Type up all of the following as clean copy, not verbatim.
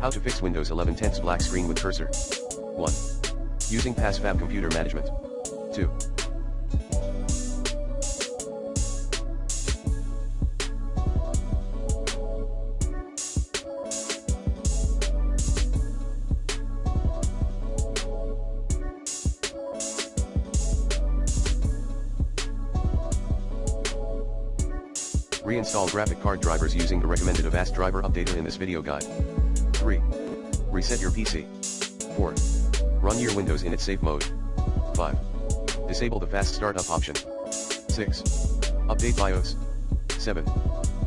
How to fix Windows 11 10's black screen with cursor. 1. Using PassFab Computer Management. 2. Reinstall graphic card drivers using the recommended Avast driver updater in this video guide. 3. Reset your PC. 4. Run your Windows in its safe mode. 5. Disable the fast startup option. 6. Update BIOS. 7.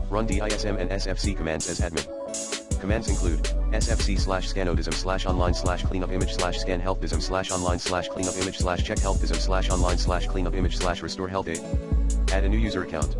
Run DISM and SFC commands as admin. Commands include sfc/scanodism/online/cleanupimage/scan healthdism/online/cleanupimage/check healthdism/online/cleanupimage/restore health aid. Add a new user account.